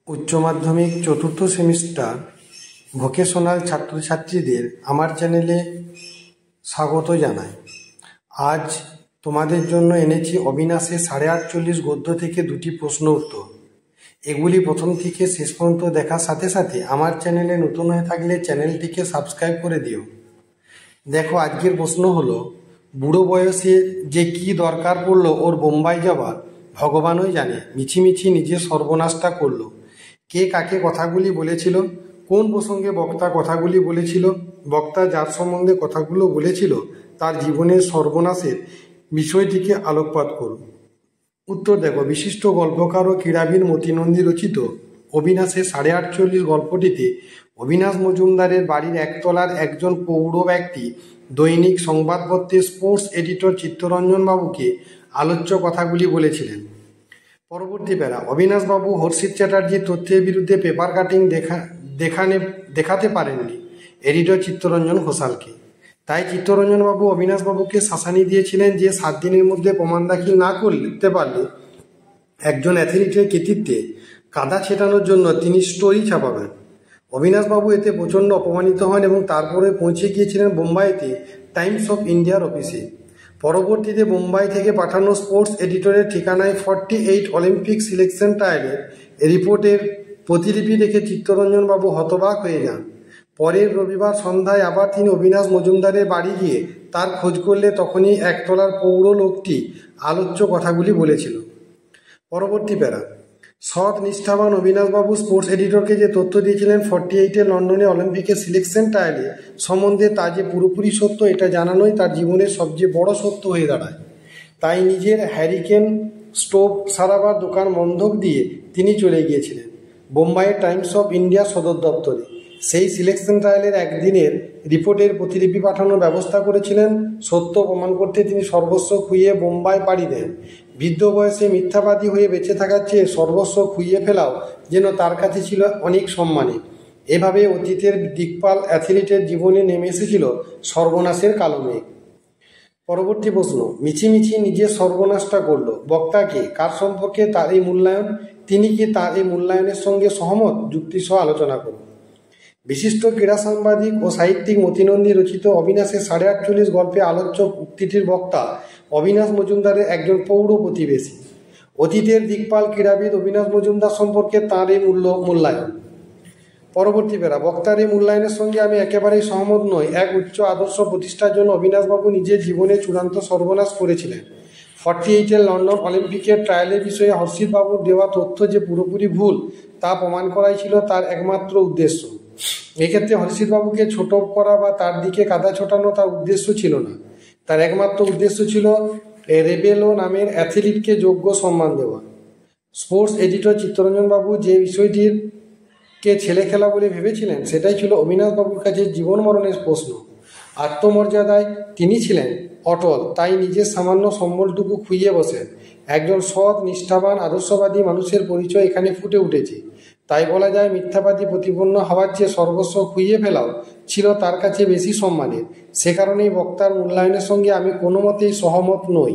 উচ্চ মাধ্যমিক চতুর্থ সেমিস্টার ভোকেশনাল ছাত্রছাত্রীদের আমার চ্যানেলে স্বাগত জানাই। আজ তোমাদের জন্য এনেছি অবিনাশের 48 গদ্য থেকে দুটি প্রশ্ন উত্তর। এগুলি প্রথম থেকে শেষ পর্যন্ত দেখার সাথে সাথে আমার চ্যানেলে নতুন হয়ে থাকলে চ্যানেলটিকে সাবস্ক্রাইব করে দিও। দেখো, আজকের প্রশ্ন হলো, বুড়ো বয়সে যে কি দরকার পড়লো ওর বোম্বাই যাবার ভগবানই জানে, মিছিমিছি নিজের সর্বনাশটা করলো। কে কাকে কথাগুলি বলেছিল, কোন প্রসঙ্গে বক্তা কথাগুলি বলেছিল, বক্তা যার সম্বন্ধে কথাগুলো বলেছিল তার জীবনের সর্বনাশের বিষয়টিকে আলোকপাত করুন। উত্তর দেখো, বিশিষ্ট গল্পকার ও ক্রীড়াবিদ মতি নন্দী রচিত অবিনাশের 48 গল্পটিতে অবিনাশ মজুমদারের বাড়ির একতলার একজন প্রৌঢ় ব্যক্তি দৈনিক সংবাদপত্রের স্পোর্টস এডিটর চিত্তরঞ্জন বাবুকে আলোচ্য কথাগুলি বলেছিলেন। পরবর্তী প্যারা, অবিনাশবাবু হর্ষিত চ্যাটার্জির তথ্যের বিরুদ্ধে পেপার কাটিং দেখাতে পারেননি এডিটর চিত্তরঞ্জন ঘোষালকে। তাই চিত্তরঞ্জনবাবু অবিনাশবাবুকে শাসানি দিয়েছিলেন যে 7 দিনের মধ্যে প্রমাণ দাখিল না করতে পারলে একজন অ্যাথলিটের কৃতিত্বে কাদা ছেটানোর জন্য তিনি স্টোরি ছাপাবেন। অবিনাশবাবু এতে প্রচণ্ড অপমানিত হন এবং তারপরে পৌঁছে গিয়েছিলেন বোম্বাইতে টাইমস অফ ইন্ডিয়ার অফিসে। পরবর্তীতে বোম্বাই থেকে পাঠানো স্পোর্টস এডিটরের ঠিকানায় 48 অলিম্পিক সিলেকশন ট্রায়ালের রিপোর্টের প্রতিলিপি দেখে চিত্তরঞ্জনবাবু হতবাক হয়ে যান। পরের রবিবার সন্ধ্যায় আবার তিনি অবিনাশ মজুমদারের বাড়ি গিয়ে তার খোঁজ করলে তখনই একতলার প্রৌঢ় লোকটি আলোচ্য কথাগুলি বলেছিল। পরবর্তী প্যারা, সৎ নিষ্ঠাবান অবিনাশবাবু স্পোর্টস এডিটরকে যে তথ্য দিয়েছিলেন 48 লন্ডনে অলিম্পিকের সিলেকশন ট্রায়ালে সম্বন্ধে তা যে পুরোপুরি সত্য এটা জানানোই তার জীবনের সবচেয়ে বড় সত্য হয়ে দাঁড়ায়। তাই নিজের হ্যারিকেন স্টোভ সারাবার দোকান বন্ধক দিয়ে তিনি চলে গিয়েছিলেন বোম্বাইয়ের টাইমস অফ ইন্ডিয়া সদর দপ্তরে। সেই সিলেকশন ট্রায়ালের একদিনের রিপোর্টের প্রতিলিপি পাঠানোর ব্যবস্থা করেছিলেন। সত্য প্রমাণ করতে তিনি সর্বস্ব খুইয়ে বোম্বাই পাড়ি দেন। বৃদ্ধ বয়সে মিথ্যাবাদী হয়ে বেঁচে থাকার চেয়ে সর্বস্ব খুইয়ে ফেলাও যেন তার কাছে ছিল অনেক সম্মানে। এভাবে অতীতের দিকপাল অ্যাথলিটের জীবনে নেমে এসেছিল সর্বনাশের কালো মেঘ। পরবর্তী প্রশ্ন, মিছিমিছি নিজের সর্বনাশটা করল, বক্তাকে কার সম্পর্কে তার এই মূল্যায়ন, তিনি কি তার এই মূল্যায়নের সঙ্গে সহমত, যুক্তিসহ আলোচনা করুন। বিশিষ্ট ক্রীড়া সাংবাদিক ও সাহিত্যিক মতি নন্দী রচিত অবিনাশের 48 গল্পে আলোচ্য উক্তিটির বক্তা অবিনাশ মজুমদারের একজন প্রৌঢ় প্রতিবেশী। অতীতের দিকপাল ক্রীড়াবিদ অবিনাশ মজুমদার সম্পর্কে তাঁর এই মূল্যায়ন। পরবর্তী প্যারা, বক্তার এই মূল্যায়নের সঙ্গে আমি একেবারেই সহমত নই। এক উচ্চ আদর্শ প্রতিষ্ঠার জন্য অবিনাশবাবু নিজের জীবনে চূড়ান্ত সর্বনাশ করেছিলেন। 48 লন্ডন অলিম্পিকের ট্রায়ালের বিষয়ে হর্ষিতবাবুর দেওয়া তথ্য যে পুরোপুরি ভুল তা প্রমাণ করাই ছিল তার একমাত্র উদ্দেশ্য। এক্ষেত্রে হর্ষিতবাবুকে ছোট করা বা তার দিকে কাদা ছোটানো তার উদ্দেশ্য ছিল না। তার একমাত্র উদ্দেশ্য ছিল রেবেলো নামের অ্যাথলিটকে যোগ্য সম্মান দেওয়া। স্পোর্টস এডিটর চিত্তরঞ্জনবাবু যে বিষয়টিকে ছেলে খেলা বলে ভেবেছিলেন সেটাই ছিল অবিনাশবাবুর কাছে জীবন মরণের প্রশ্ন। আত্মমর্যাদায় তিনি ছিলেন অটল, তাই নিজের সামান্য সম্বলটুকু খুইয়ে বসেন। একজন সৎ নিষ্ঠাবান আদর্শবাদী মানুষের পরিচয় এখানে ফুটে উঠেছে। তাই বলা যায় মিথ্যাবাদী প্রতিপন্ন হওয়ার চেয়ে সর্বস্ব খুইয়ে ফেলাও ছিল তার কাছে বেশি সম্মানের। সে কারণেই বক্তার মূল্যায়নের সঙ্গে আমি কোনো মতেই সহমত নই।